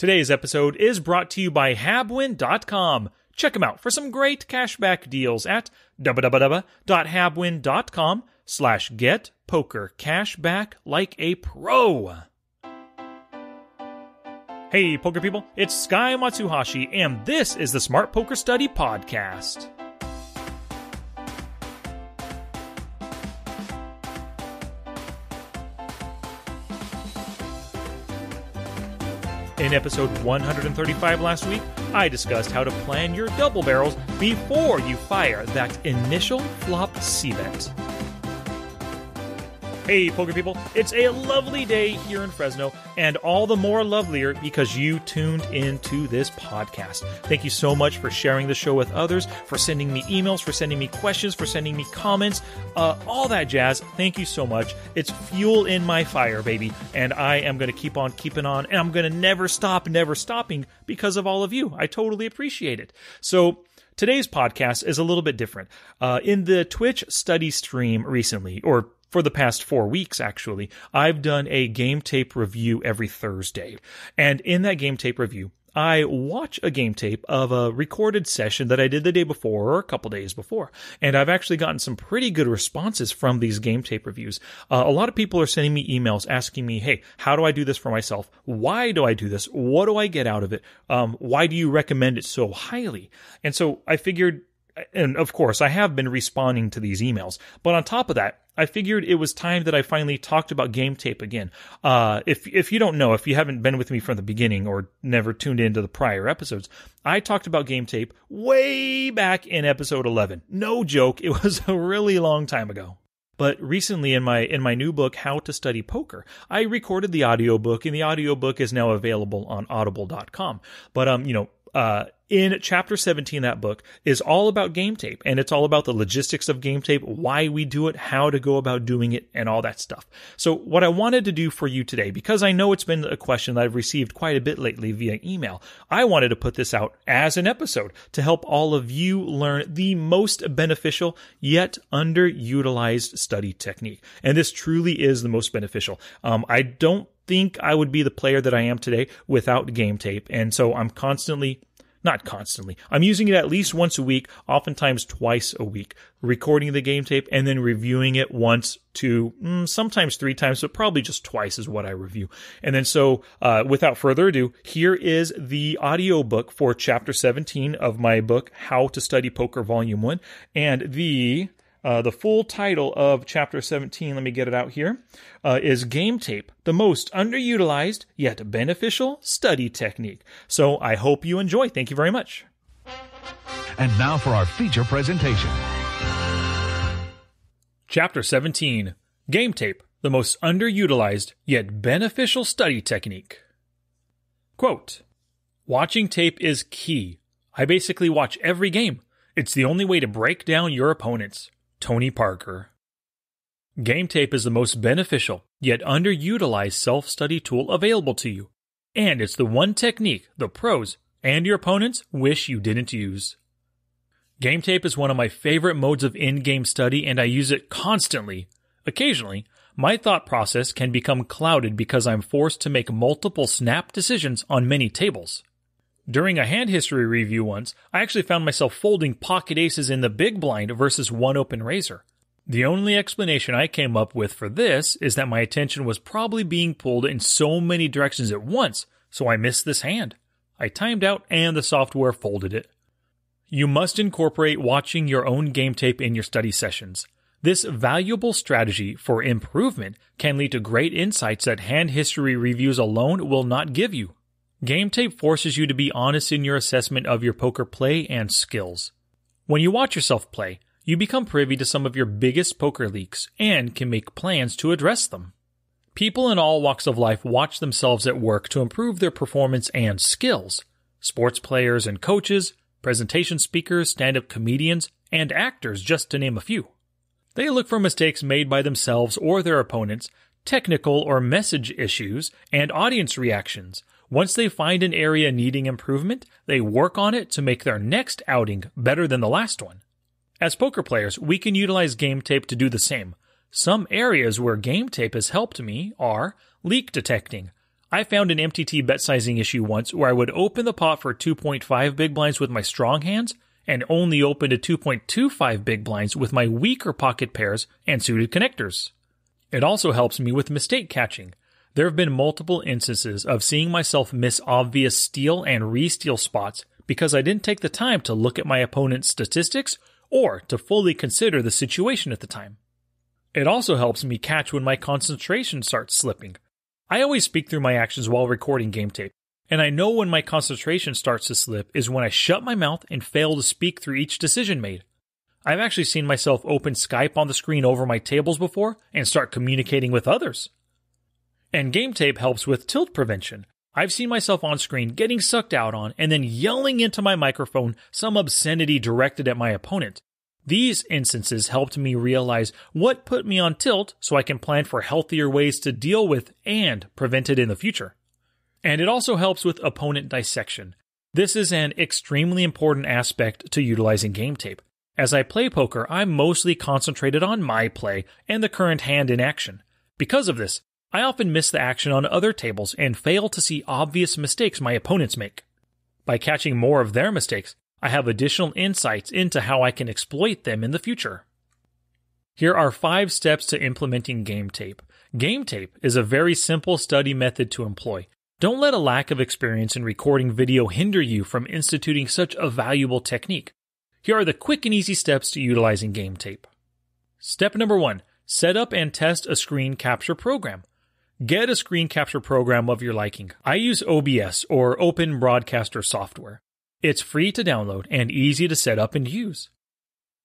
Today's episode is brought to you by habwin.com. Check them out for some great cashback deals at www.habwin.com/getpokercashback like a pro. Hey, poker people, it's Sky Matsuhashi, and this is the Smart Poker Study Podcast. In episode 135 last week, I discussed how to plan your double barrels before you fire that initial flop C-bet. Hey, poker people, it's a lovely day here in Fresno, and all the more lovelier because you tuned into this podcast. Thank you so much for sharing the show with others, for sending me emails, for sending me questions, for sending me comments, all that jazz. Thank you so much. It's fuel in my fire, baby, and I am going to keep on keeping on, and I'm going to never stopping because of all of you. I totally appreciate it. So, today's podcast is a little bit different. In the Twitch study stream recently, or for the past 4 weeks, actually, I've done a game tape review every Thursday. And in that game tape review, I watch a game tape of a recorded session that I did the day before or a couple days before. And I've actually gotten some pretty good responses from these game tape reviews. A lot of people are sending me emails asking me, hey, how do I do this for myself? Why do I do this? What do I get out of it? Why do you recommend it so highly? And so I figured, and of course, I have been responding to these emails. But on top of that, I figured it was time that I finally talked about game tape again. If you don't know, if you haven't been with me from the beginning or never tuned into the prior episodes, I talked about game tape way back in episode 11. No joke, it was a really long time ago. But recently in my new book, How to Study Poker, I recorded the audiobook, and the audiobook is now available on audible.com. But in chapter 17, that book is all about game tape, and it's all about the logistics of game tape, why we do it, how to go about doing it, and all that stuff. So what I wanted to do for you today, because I know it's been a question that I've received quite a bit lately via email, I wanted to put this out as an episode to help all of you learn the most beneficial yet underutilized study technique. And this truly is the most beneficial. I don't think I would be the player that I am today without game tape, and so I'm I'm using it at least once a week, oftentimes twice a week, recording the game tape and then reviewing it once to sometimes 3 times, but probably just twice is what I review. And then so without further ado, here is the audiobook for chapter 17 of my book, How to Study Poker Volume 1, and the full title of Chapter 17, let me get it out here, is Game Tape, the most underutilized yet beneficial study technique. So I hope you enjoy. Thank you very much. And now for our feature presentation. Chapter 17, Game Tape, the most underutilized yet beneficial study technique. Quote, watching tape is key. I basically watch every game. It's the only way to break down your opponents. Tony Parker. Game tape is the most beneficial, yet underutilized self-study tool available to you. And it's the one technique the pros and your opponents wish you didn't use. Game tape is one of my favorite modes of in-game study, and I use it constantly. Occasionally, my thought process can become clouded because I'm forced to make multiple snap decisions on many tables. During a hand history review once, I actually found myself folding pocket aces in the big blind versus one open raiser. The only explanation I came up with for this is that my attention was probably being pulled in so many directions at once, so I missed this hand. I timed out and the software folded it. You must incorporate watching your own game tape in your study sessions. This valuable strategy for improvement can lead to great insights that hand history reviews alone will not give you. Game tape forces you to be honest in your assessment of your poker play and skills. When you watch yourself play, you become privy to some of your biggest poker leaks and can make plans to address them. People in all walks of life watch themselves at work to improve their performance and skills. Sports players and coaches, presentation speakers, stand-up comedians, and actors, just to name a few. They look for mistakes made by themselves or their opponents, technical or message issues, and audience reactions. Once they find an area needing improvement, they work on it to make their next outing better than the last one. As poker players, we can utilize game tape to do the same. Some areas where game tape has helped me are leak detecting. I found an MTT bet sizing issue once where I would open the pot for 2.5 big blinds with my strong hands and only open to 2.25 big blinds with my weaker pocket pairs and suited connectors. It also helps me with mistake catching. There have been multiple instances of seeing myself miss obvious steal and re-steal spots because I didn't take the time to look at my opponent's statistics or to fully consider the situation at the time. It also helps me catch when my concentration starts slipping. I always speak through my actions while recording game tape, and I know when my concentration starts to slip is when I shut my mouth and fail to speak through each decision made. I've actually seen myself open Skype on the screen over my tables before and start communicating with others. And game tape helps with tilt prevention. I've seen myself on screen getting sucked out on and then yelling into my microphone some obscenity directed at my opponent. These instances helped me realize what put me on tilt so I can plan for healthier ways to deal with and prevent it in the future. And it also helps with opponent dissection. This is an extremely important aspect to utilizing game tape. As I play poker, I'm mostly concentrated on my play and the current hand in action. Because of this, I often miss the action on other tables and fail to see obvious mistakes my opponents make. By catching more of their mistakes, I have additional insights into how I can exploit them in the future. Here are 5 steps to implementing game tape. Game tape is a very simple study method to employ. Don't let a lack of experience in recording video hinder you from instituting such a valuable technique. Here are the quick and easy steps to utilizing game tape. Step number 1. Set up and test a screen capture program. Get a screen capture program of your liking. I use OBS or Open Broadcaster software. It's free to download and easy to set up and use.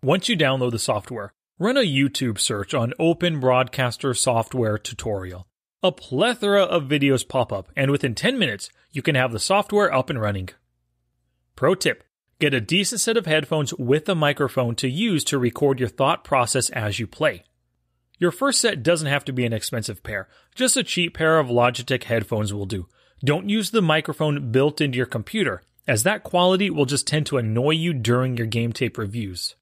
Once you download the software, run a YouTube search on Open Broadcaster software tutorial. A plethora of videos pop up, and within 10 minutes, you can have the software up and running. Pro tip: get a decent set of headphones with a microphone to use to record your thought process as you play. Your first set doesn't have to be an expensive pair. Just a cheap pair of Logitech headphones will do. Don't use the microphone built into your computer, as that quality will just tend to annoy you during your game tape reviews.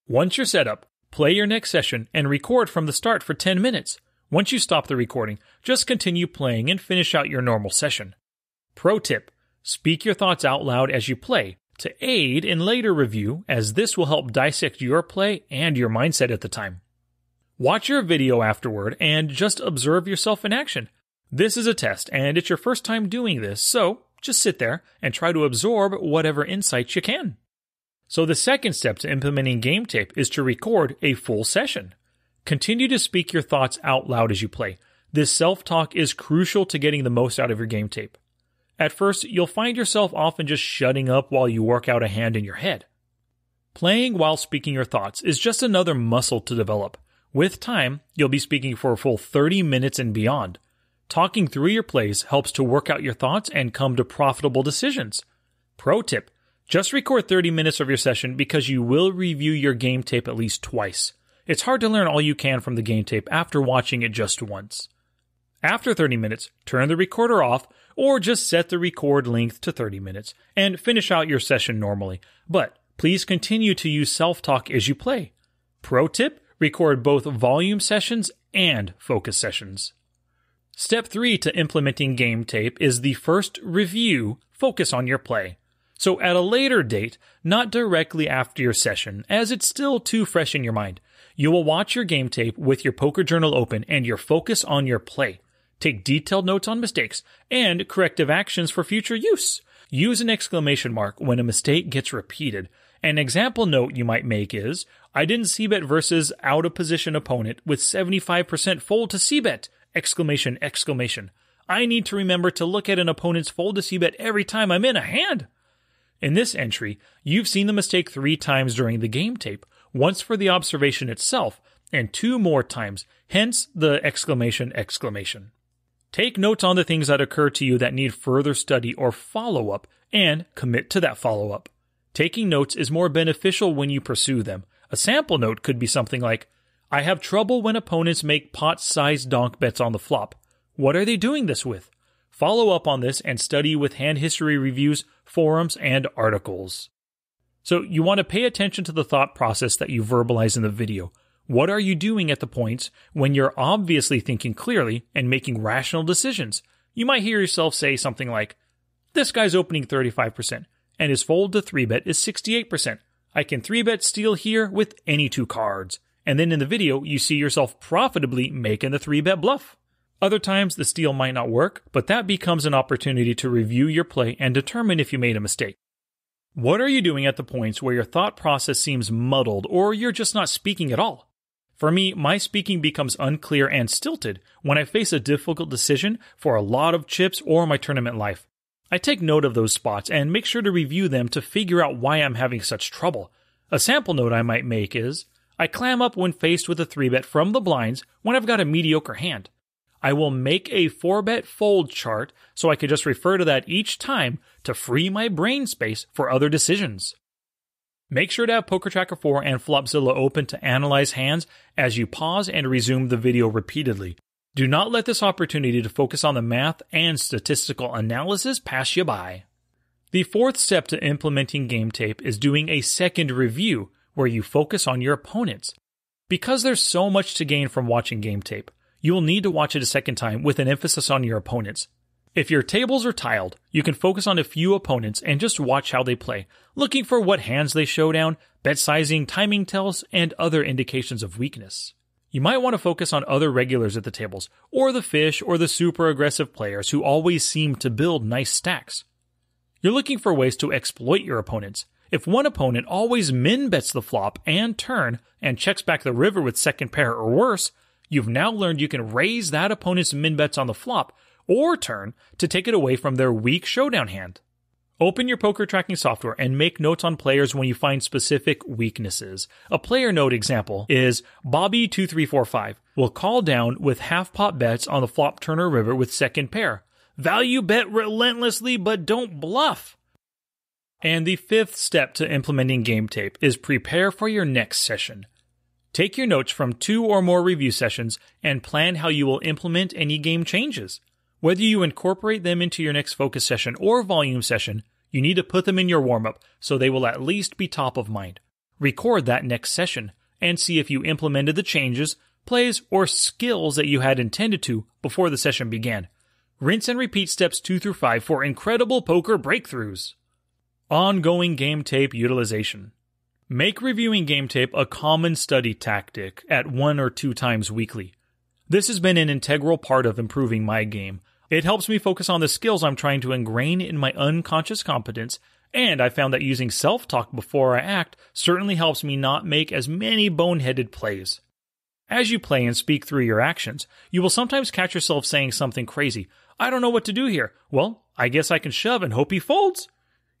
Once you're set up, play your next session and record from the start for 10 minutes. Once you stop the recording, just continue playing and finish out your normal session. Pro tip: speak your thoughts out loud as you play to aid in later review, as this will help dissect your play and your mindset at the time. Watch your video afterward and just observe yourself in action. This is a test and it's your first time doing this, so just sit there and try to absorb whatever insights you can. So the second step to implementing game tape is to record a full session. Continue to speak your thoughts out loud as you play. This self-talk is crucial to getting the most out of your game tape. At first, you'll find yourself often just shutting up while you work out a hand in your head. Playing while speaking your thoughts is just another muscle to develop. With time, you'll be speaking for a full 30 minutes and beyond. Talking through your plays helps to work out your thoughts and come to profitable decisions. Pro tip: just record 30 minutes of your session because you will review your game tape at least twice. It's hard to learn all you can from the game tape after watching it just once. After 30 minutes, turn the recorder off or just set the record length to 30 minutes and finish out your session normally. But please continue to use self-talk as you play. Pro tip: record both volume sessions and focus sessions. Step 3 to implementing game tape is the first review: focus on your play. So at a later date, not directly after your session, as it's still too fresh in your mind, you will watch your game tape with your poker journal open and your focus on your play. Take detailed notes on mistakes and corrective actions for future use. Use an exclamation mark when a mistake gets repeated. An example note you might make is, I didn't c-bet versus out of position opponent with 75% fold to c-bet! Exclamation, exclamation. I need to remember to look at an opponent's fold to c-bet every time I'm in a hand. In this entry, you've seen the mistake 3 times during the game tape, once for the observation itself, and 2 more times, hence the exclamation, exclamation. Take notes on the things that occur to you that need further study or follow-up, and commit to that follow-up. Taking notes is more beneficial when you pursue them. A sample note could be something like, I have trouble when opponents make pot-sized donk bets on the flop. What are they doing this with? Follow up on this and study with hand history reviews, forums, and articles. So you want to pay attention to the thought process that you verbalize in the video. What are you doing at the points when you're obviously thinking clearly and making rational decisions? You might hear yourself say something like, "This guy's opening 35%, and his fold to 3-bet is 68%. I can 3-bet steal here with any 2 cards." And then in the video, you see yourself profitably making the 3-bet bluff. Other times, the steal might not work, but that becomes an opportunity to review your play and determine if you made a mistake. What are you doing at the points where your thought process seems muddled or you're just not speaking at all? For me, my speaking becomes unclear and stilted when I face a difficult decision for a lot of chips or my tournament life. I take note of those spots and make sure to review them to figure out why I'm having such trouble. A sample note I might make is, I clam up when faced with a 3-bet from the blinds when I've got a mediocre hand. I will make a 4-bet fold chart so I can just refer to that each time to free my brain space for other decisions. Make sure to have Poker Tracker 4 and Flopzilla open to analyze hands as you pause and resume the video repeatedly. Do not let this opportunity to focus on the math and statistical analysis pass you by. The 4th step to implementing game tape is doing a second review where you focus on your opponents. Because there's so much to gain from watching game tape, you will need to watch it a second time with an emphasis on your opponents. If your tables are tiled, you can focus on a few opponents and just watch how they play, looking for what hands they show down, bet sizing, timing tells, and other indications of weakness. You might want to focus on other regulars at the tables, or the fish or the super aggressive players who always seem to build nice stacks. You're looking for ways to exploit your opponents. If one opponent always min-bets the flop and turn and checks back the river with second pair or worse, you've now learned you can raise that opponent's min-bets on the flop or turn to take it away from their weak showdown hand. Open your poker tracking software and make notes on players when you find specific weaknesses. A player note example is Bobby2345 will call down with half-pot bets on the flop turn or river with second pair. Value bet relentlessly but don't bluff. And the 5th step to implementing game tape is prepare for your next session. Take your notes from 2 or more review sessions and plan how you will implement any game changes. Whether you incorporate them into your next focus session or volume session, you need to put them in your warm-up so they will at least be top of mind. Record that next session and see if you implemented the changes, plays, or skills that you had intended to before the session began. Rinse and repeat steps 2 through 5 for incredible poker breakthroughs. Ongoing game tape utilization. Make reviewing game tape a common study tactic at 1 or 2 times weekly. This has been an integral part of improving my game. It helps me focus on the skills I'm trying to ingrain in my unconscious competence, and I found that using self-talk before I act certainly helps me not make as many boneheaded plays. As you play and speak through your actions, you will sometimes catch yourself saying something crazy. I don't know what to do here. Well, I guess I can shove and hope he folds.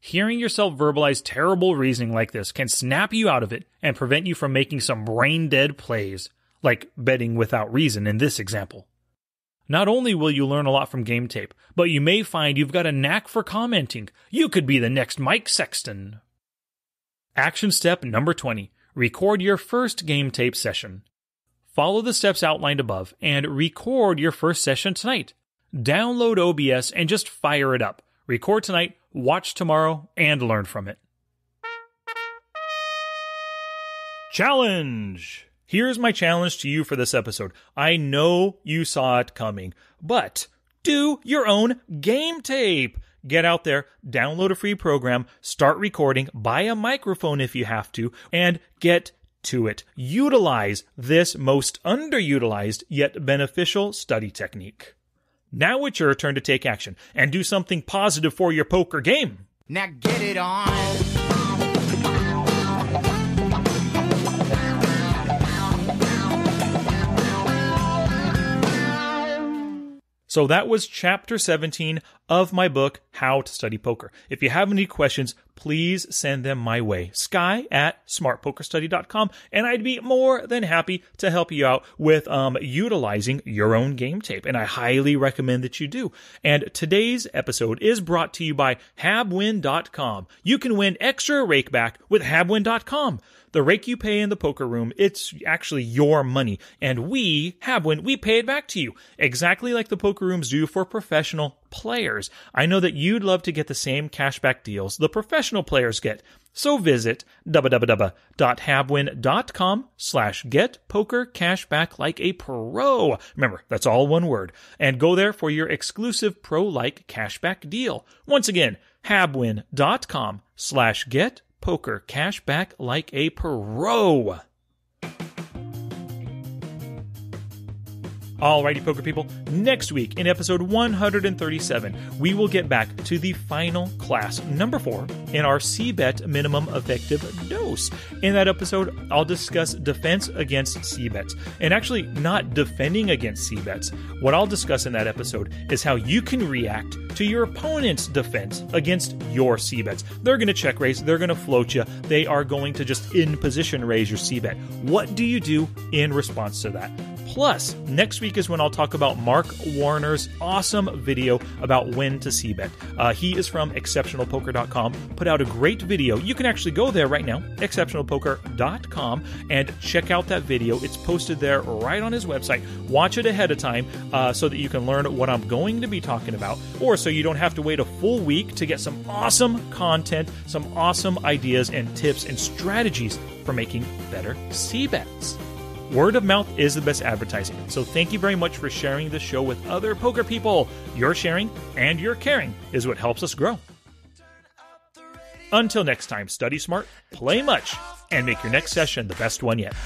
Hearing yourself verbalize terrible reasoning like this can snap you out of it and prevent you from making some brain-dead plays, like betting without reason in this example. Not only will you learn a lot from game tape, but you may find you've got a knack for commenting. You could be the next Mike Sexton. Action step number 20. Record your first game tape session. Follow the steps outlined above and record your first session tonight. Download OBS and just fire it up. Record tonight, watch tomorrow, and learn from it. Challenge! Here's my challenge to you for this episode. I know you saw it coming, but do your own game tape. Get out there, download a free program, start recording, buy a microphone if you have to, and get to it. Utilize this most underutilized yet beneficial study technique. Now it's your turn to take action and do something positive for your poker game. Now get it on. So that was chapter 17 of my book, How to Study Poker. If you have any questions, please send them my way. Sky@smartpokerstudy.com, and I'd be more than happy to help you out with utilizing your own game tape, and I highly recommend that you do. And today's episode is brought to you by habwin.com. You can win extra rake back with habwin.com. The rake you pay in the poker room, it's actually your money. And we, Habwin, we pay it back to you. Exactly like the poker rooms do for professional players. I know that you'd love to get the same cashback deals the professional players get. So visit www.habwin.com/getpokercashback like a pro. Remember, that's all one word. And go there for your exclusive pro-like cashback deal. Once again, habwin.com/getpokercashback like a pro. Alrighty, poker people, next week in episode 137, we will get back to the final class, number 4, in our C-Bet minimum effective dose. In that episode, I'll discuss defense against C-Bets, and actually not defending against C-Bets. What I'll discuss in that episode is how you can react to your opponent's defense against your C-Bets. They're going to check raise, they're going to float you, they are going to just in position raise your C-Bet. What do you do in response to that? Plus, next week is when I'll talk about Mark Warner's awesome video about when to C-Bet. He is from exceptionalpoker.com, put out a great video. You can actually go there right now, exceptionalpoker.com, and check out that video. It's posted there right on his website. Watch it ahead of time so that you can learn what I'm going to be talking about, or so you don't have to wait a full week to get some awesome content, some awesome ideas and tips and strategies for making better C-Bets. Word of mouth is the best advertising, so thank you very much for sharing the show with other poker people. Your sharing and your caring is what helps us grow. Until next time, study smart, play much, and make your next session the best one yet.